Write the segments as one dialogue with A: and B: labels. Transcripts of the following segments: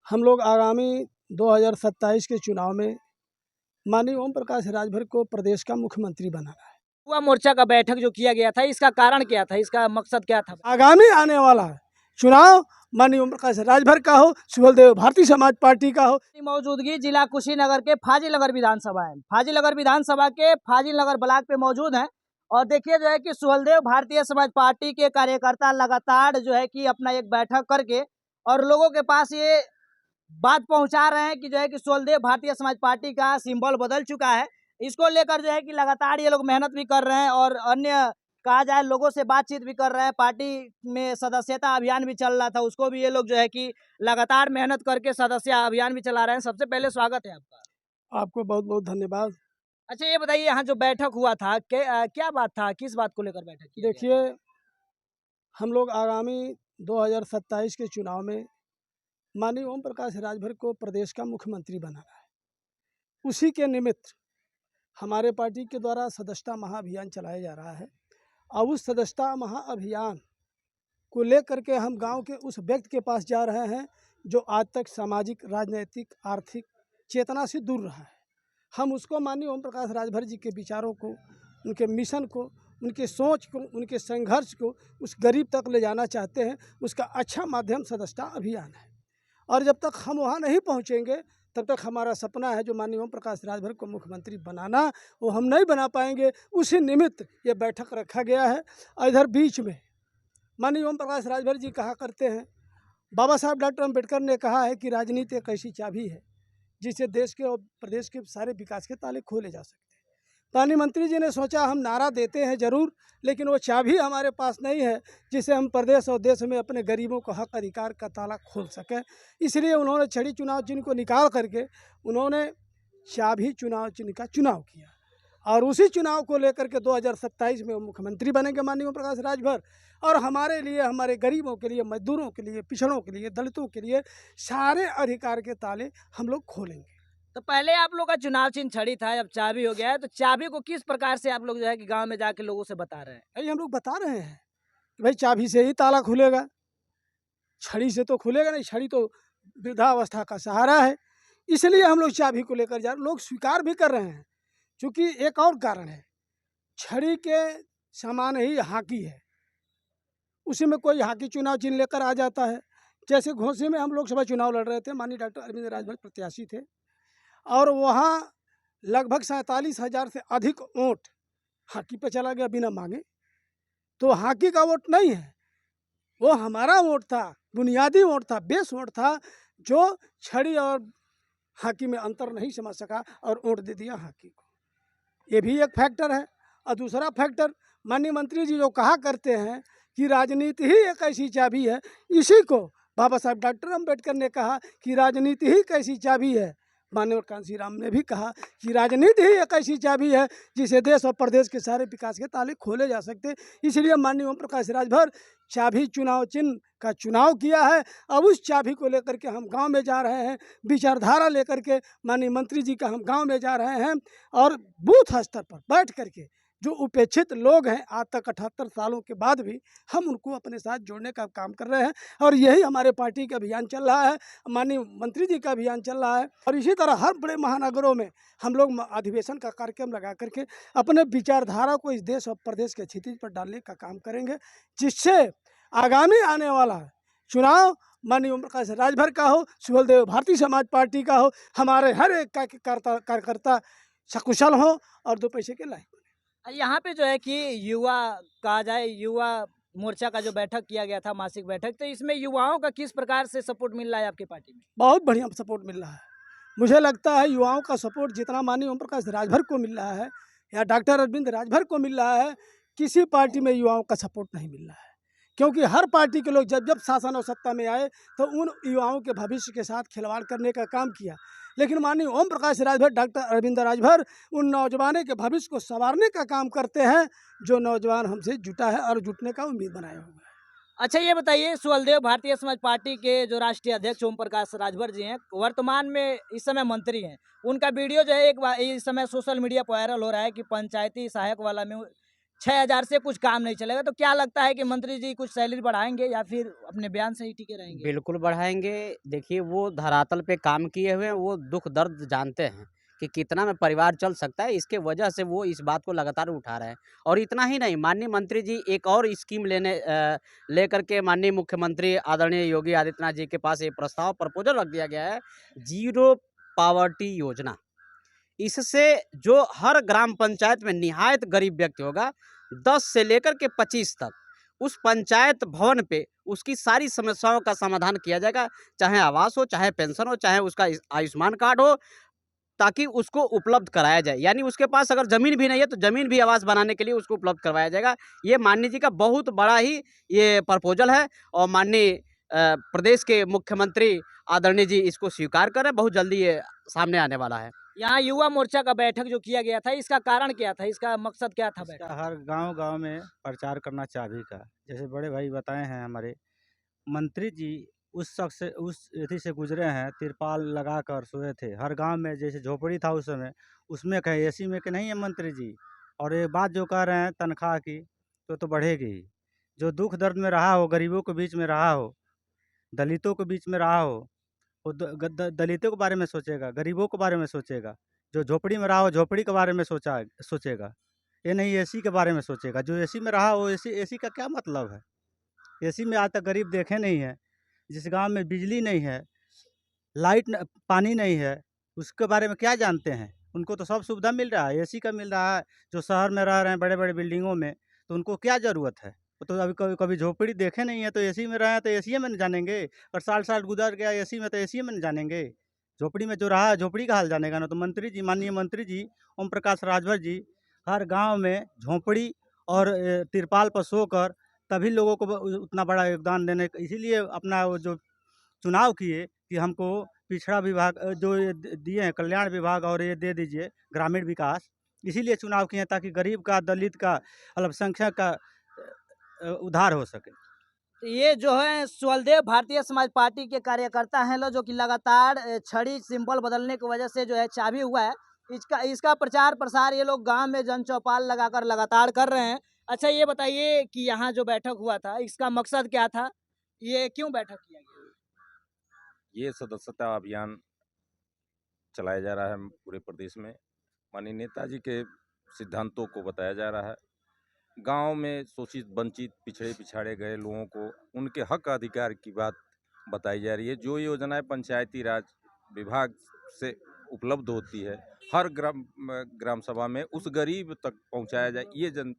A: हम लोग आगामी 2027 के चुनाव में माननीय ओम प्रकाश राजभर को प्रदेश का मुख्यमंत्री बनाना है।
B: युवा मोर्चा का बैठक जो किया गया था, इसका कारण क्या था, इसका मकसद क्या था?
A: आगामी आने वाला चुनाव माननीय ओम प्रकाश राजभर का हो, सुबलदेव भारतीय समाज पार्टी का हो।
B: मौजूदगी जिला कुशीनगर के फाजिलनगर विधानसभा है। फाजिलनगर विधानसभा के फाजिलनगर ब्लॉक पे मौजूद है। और देखिए जो है कि सुहलदेव भारतीय समाज पार्टी के कार्यकर्ता लगातार जो है कि अपना एक बैठक करके और लोगों के पास ये बात पहुंचा रहे हैं कि जो है कि सुहलदेव भारतीय समाज पार्टी का सिंबल बदल चुका है। इसको लेकर जो है कि लगातार ये लोग मेहनत भी कर रहे हैं और अन्य कहा जाए लोगों से बातचीत भी कर रहे हैं। पार्टी में सदस्यता अभियान भी चल रहा था, उसको भी ये लोग जो है कि लगातार मेहनत करके सदस्य अभियान भी चला रहे हैं। सबसे पहले स्वागत है आपका।
A: आपको बहुत बहुत धन्यवाद।
B: अच्छा ये बताइए, यहाँ जो बैठक हुआ था क्या बात था, किस बात को लेकर बैठक की?
A: देखिए, हम लोग आगामी 2027 के चुनाव में माननीय ओम प्रकाश राजभर को प्रदेश का मुख्यमंत्री बनाना है। उसी के निमित्त हमारे पार्टी के द्वारा सदस्यता महाअभियान चलाया जा रहा है। और उस सदस्यता महाअभियान को लेकर के हम गांव के उस व्यक्ति के पास जा रहे हैं जो आज तक सामाजिक, राजनैतिक, आर्थिक चेतना से दूर रहा है। हम उसको माननीय ओम प्रकाश राजभर जी के विचारों को, उनके मिशन को, उनके सोच को, उनके संघर्ष को उस गरीब तक ले जाना चाहते हैं। उसका अच्छा माध्यम सदस्यता अभियान है। और जब तक हम वहाँ नहीं पहुँचेंगे तब तक हमारा सपना है जो माननीय ओम प्रकाश राजभर को मुख्यमंत्री बनाना, वो हम नहीं बना पाएंगे। उसी निमित्त ये बैठक रखा गया है। और इधर बीच में माननीय ओम प्रकाश राजभर जी कहा करते हैं, बाबा साहब डॉक्टर अम्बेडकर ने कहा है कि राजनीति एक ऐसी चाबी है जिससे देश के और प्रदेश के सारे विकास के ताले खोले जा सकते हैं। प्रधानमंत्री जी ने सोचा हम नारा देते हैं ज़रूर, लेकिन वो चाबी हमारे पास नहीं है जिससे हम प्रदेश और देश में अपने गरीबों को हक अधिकार का ताला खोल सकें। इसलिए उन्होंने छड़ी चुनाव चिन्ह को निकाल करके उन्होंने चाबी चुनाव चिन्ह का चुनाव किया। और उसी चुनाव को लेकर के 2027 में वो मुख्यमंत्री बनेंगे माननीय ओम प्रकाश राजभर। और हमारे लिए, हमारे गरीबों के लिए, मजदूरों के लिए, पिछड़ों के लिए, दलितों के लिए सारे अधिकार के ताले हम लोग खोलेंगे।
B: तो पहले आप लोग का चुनाव चिन्ह छड़ी था, अब चाबी हो गया है, तो चाबी को किस प्रकार से आप लोग जो है कि गांव में जाके लोगों से बता रहे हैं?
A: यही हम लोग बता रहे हैं कि भाई चाबी से ही ताला खुलेगा, छड़ी से तो खुलेगा नहीं। छड़ी तो वृद्धावस्था का सहारा है। इसलिए हम लोग चाबी को लेकर जा रहे हैं। लोग स्वीकार भी कर रहे हैं, क्योंकि एक और कारण है, छड़ी के समान ही हॉकी है। उसी में कोई हॉकी चुनाव चिन्ह लेकर आ जाता है। जैसे घोसी में हम लोकसभा चुनाव लड़ रहे थे, माननीय डॉक्टर अरविंद राजभर प्रत्याशी थे और वहाँ लगभग 47,000 से अधिक वोट हॉकी पे चला गया बिना मांगे। तो हॉकी का वोट नहीं है, वो हमारा वोट था, बुनियादी वोट था, बेस वोट था, जो छड़ी और हॉकी में अंतर नहीं समझ सका और वोट दे दिया हॉकी को। ये भी एक फैक्टर है। और दूसरा फैक्टर, माननीय मंत्री जी जो कहा करते हैं कि राजनीति ही एक ऐसी चाबी है, इसी को बाबा साहब डॉक्टर अम्बेडकर ने कहा कि राजनीति ही एक ऐसी चाबी है। माननीय कांशीराम ने भी कहा कि राजनीति ही एक ऐसी चाबी है जिसे देश और प्रदेश के सारे विकास के ताले खोले जा सकते। इसलिए माननीय ओम प्रकाश राजभर चाबी चुनाव चिन्ह का चुनाव किया है। अब उस चाबी को लेकर के हम गांव में जा रहे हैं, विचारधारा लेकर के माननीय मंत्री जी का हम गांव में जा रहे हैं और बूथ स्तर पर बैठ करके जो उपेक्षित लोग हैं, आज तक 78 सालों के बाद भी हम उनको अपने साथ जोड़ने का काम कर रहे हैं। और यही हमारे पार्टी का अभियान चल रहा है, माननीय मंत्री जी का अभियान चल रहा है। और इसी तरह हर बड़े महानगरों में हम लोग अधिवेशन का कार्यक्रम लगा करके अपने विचारधारा को इस देश और प्रदेश के क्षितिज पर डालने का काम करेंगे, जिससे आगामी आने वाला चुनाव माननीय ओम प्रकाश राजभर का हो, सुहलदेव भारतीय समाज पार्टी का हो, हमारे हर एक कार्यकर्ता सकुशल हो और दो पैसे के लायक।
B: यहाँ पे जो है कि युवा कहा जाए, युवा मोर्चा का जो बैठक किया गया था, मासिक बैठक, तो इसमें युवाओं का किस प्रकार से सपोर्ट मिल रहा है आपकी पार्टी में?
A: बहुत बढ़िया सपोर्ट मिल रहा है। मुझे लगता है युवाओं का सपोर्ट जितना माननीय ओम प्रकाश राजभर को मिल रहा है या डॉक्टर अरविंद राजभर को मिल रहा है, किसी पार्टी में युवाओं का सपोर्ट नहीं मिल रहा है। क्योंकि हर पार्टी के लोग जब जब शासन और सत्ता में आए तो उन युवाओं के भविष्य के साथ खिलवाड़ करने का काम किया। लेकिन माननीय ओम प्रकाश राजभर, डॉक्टर अरविंद राजभर उन नौजवानों के भविष्य को संवारने का काम करते हैं, जो नौजवान हमसे जुटा है और जुटने का उम्मीद बनाया हुआ है।
B: अच्छा ये बताइए, सुहलदेव भारतीय समाज पार्टी के जो राष्ट्रीय अध्यक्ष ओम प्रकाश राजभर जी हैं, वर्तमान में इस समय मंत्री हैं, उनका वीडियो जो है इस समय सोशल मीडिया पर वायरल हो रहा है कि पंचायती सहायक वाला में 6,000 से कुछ काम नहीं चलेगा। तो क्या लगता है कि मंत्री जी कुछ सैलरी बढ़ाएँगे या फिर अपने बयान से ही टिके रहेंगे?
C: बिल्कुल बढ़ाएँगे। देखिए वो धरातल पे काम किए हुए हैं, वो दुःख दर्द जानते हैं कि कितना में परिवार चल सकता है, इसके वजह से वो इस बात को लगातार उठा रहे हैं। और इतना ही नहीं, माननीय मंत्री जी एक और स्कीम लेकर के माननीय मुख्यमंत्री आदरणीय योगी आदित्यनाथ जी के पास ये प्रस्ताव प्रपोज़ल रख दिया गया है, ज़ीरो पॉवर्टी योजना। इससे जो हर ग्राम पंचायत में निहायत गरीब व्यक्ति होगा, 10 से लेकर के 25 तक, उस पंचायत भवन पे उसकी सारी समस्याओं का समाधान किया जाएगा, चाहे आवास हो, चाहे पेंशन हो, चाहे उसका आयुष्मान कार्ड हो, ताकि उसको उपलब्ध कराया जाए। यानी उसके पास अगर ज़मीन भी नहीं है, तो ज़मीन भी आवास बनाने के लिए उसको उपलब्ध करवाया जाएगा। ये माननीय जी का बहुत बड़ा ही ये प्रपोज़ल है और माननीय प्रदेश के मुख्यमंत्री आदरणीय जी इसको स्वीकार कर रहे हैं, बहुत जल्दी ये सामने आने वाला है।
B: यहाँ युवा मोर्चा का बैठक जो किया गया था, इसका कारण क्या था? इसका मकसद क्या था बैठक?
D: इसका हर गांव-गांव में प्रचार करना चाबी का। जैसे बड़े भाई बताए हैं हमारे, मंत्री जी उस एथी से गुज़रे हैं, तिरपाल लगाकर सोए थे। हर गांव में जैसे झोपड़ी था उस समय, उसमें कहे एसी में के नहीं है मंत्री जी। और ये बात जो कह रहे हैं तनख्वाह की, तो बढ़ेगी ही। जो दुःख दर्द में रहा हो, गरीबों के बीच में रहा हो, दलितों के बीच में रहा हो, वो दलितों के बारे में सोचेगा, गरीबों के बारे में सोचेगा। जो झोपड़ी में रहा हो, झोपड़ी के बारे में सोचेगा। ये नहीं एसी के बारे में सोचेगा। जो एसी में रहा हो, एसी एसी का क्या मतलब है? एसी में आज तक गरीब देखे नहीं हैं। जिस गाँव में बिजली नहीं है, लाइट न पानी नहीं है, उसके बारे में क्या जानते हैं? उनको तो सब सुविधा मिल रहा है, एसी का मिल रहा है। जो शहर में रह रहे हैं बड़े-बड़े बिल्डिंगों में, तो उनको क्या ज़रूरत है? वो तो अभी कभी कभी झोपड़ी देखे नहीं है, तो एसी में रहे हैं तो एसीए में न जानेंगे। और साल-साल गुज़र गया एसी में, तो एसीए में न जानेंगे। झोपड़ी में जो रहा है, झोपड़ी का हाल जानेगा ना। तो मंत्री जी, माननीय मंत्री जी, ओम प्रकाश राजभर जी, हर गाँव में झोंपड़ी और तिरपाल पर सोकर तभी लोगों को उतना बड़ा योगदान देने इसीलिए अपना वो जो चुनाव किए कि हमको पिछड़ा विभाग जो ये दिए हैं कल्याण विभाग और ये दे दीजिए ग्रामीण विकास, इसीलिए चुनाव किए हैं ताकि गरीब का, दलित का, अल्पसंख्यक का उद्धार हो सके।
B: तो ये जो है सुहलदेव भारतीय समाज पार्टी के कार्यकर्ता हैं लोग, जो कि लगातार छड़ी सिंबल बदलने की वजह से जो है चाबी हुआ है। इसका प्रचार प्रसार ये लोग गांव में जन चौपाल लगाकर लगातार कर रहे हैं। अच्छा ये बताइए कि यहाँ जो बैठक हुआ था, इसका मकसद क्या था? ये क्यों बैठक किया गया?
E: ये सदस्यता अभियान चलाया जा रहा है पूरे प्रदेश में। माननीय नेताजी के सिद्धांतों को बताया जा रहा है। गांव में शोषित, वंचित, पिछड़े पिछाड़े गए लोगों को उनके हक अधिकार की बात बताई जा रही है। जो योजनाएं पंचायती राज विभाग से उपलब्ध होती है, हर ग्राम सभा में उस गरीब तक पहुंचाया जाए, ये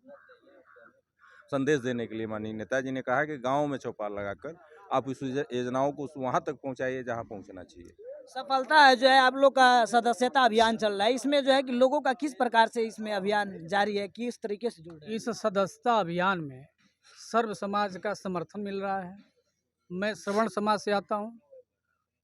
E: संदेश देने के लिए माननीय नेताजी ने कहा कि गांव में चौपाल लगाकर आप इस योजनाओं को वहां तक पहुंचाइए जहां पहुंचना चाहिए।
B: सफलता है जो है आप लोग का सदस्यता अभियान चल रहा है, इसमें जो है कि लोगों का किस प्रकार से इसमें अभियान जारी है, किस तरीके से जुड़ रहे हैं?
A: इस सदस्यता अभियान में सर्व समाज का समर्थन मिल रहा है। मैं श्रवण समाज से आता हूँ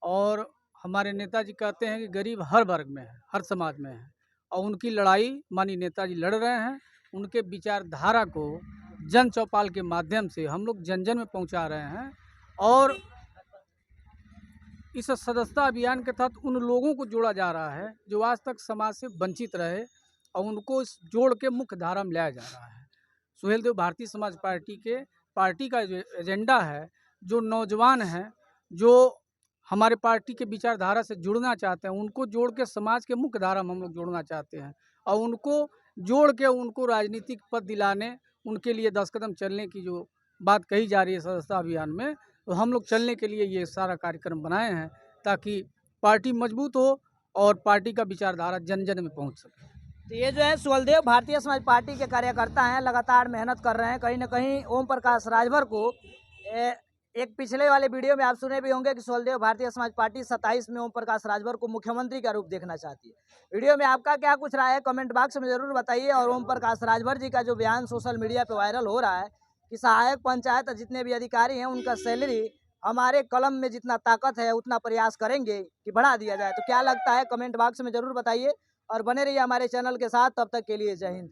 A: और हमारे नेताजी कहते हैं कि गरीब हर वर्ग में है, हर समाज में है और उनकी लड़ाई माननीय नेताजी लड़ रहे हैं। उनके विचारधारा को जन चौपाल के माध्यम से हम लोग जन जन में पहुंचा रहे हैं और इस सदस्यता अभियान के तहत उन लोगों को जोड़ा जा रहा है जो आज तक समाज से वंचित रहे और उनको इस जोड़ के मुख्य धारा में लाया जा रहा है। सुहेलदेव भारतीय समाज पार्टी का जो एजेंडा है, जो नौजवान हैं, जो हमारे पार्टी के विचारधारा से जुड़ना चाहते हैं, उनको जोड़ के समाज के मुख्य धारा में हम लोग जोड़ना चाहते हैं और उनको जोड़ के उनको राजनीतिक पद दिलाने, उनके लिए 10 कदम चलने की जो बात कही जा रही है सदस्यता अभियान में, तो हम लोग चलने के लिए ये सारा कार्यक्रम बनाए हैं ताकि पार्टी मजबूत हो और पार्टी का विचारधारा जन जन में पहुंच सके।
B: तो ये जो है सुहलदेव भारतीय समाज पार्टी के कार्यकर्ता हैं, लगातार मेहनत कर रहे हैं। कहीं ना कहीं ओम प्रकाश राजभर को एक पिछले वाले वीडियो में आप सुने भी होंगे कि सुहलदेव भारतीय समाज पार्टी 27 में ओम प्रकाश राजभर को मुख्यमंत्री का रूप देखना चाहती है। वीडियो में आपका क्या कुछ राय है, कमेंट बॉक्स में जरूर बताइए। और ओम प्रकाश राजभर जी का जो बयान सोशल मीडिया पे वायरल हो रहा है कि सहायक पंचायत जितने भी अधिकारी हैं उनका सैलरी हमारे कलम में जितना ताकत है उतना प्रयास करेंगे कि बढ़ा दिया जाए, तो क्या लगता है कमेंट बॉक्स में जरूर बताइए और बने रहिए हमारे चैनल के साथ। तब तक के लिए जय हिंद।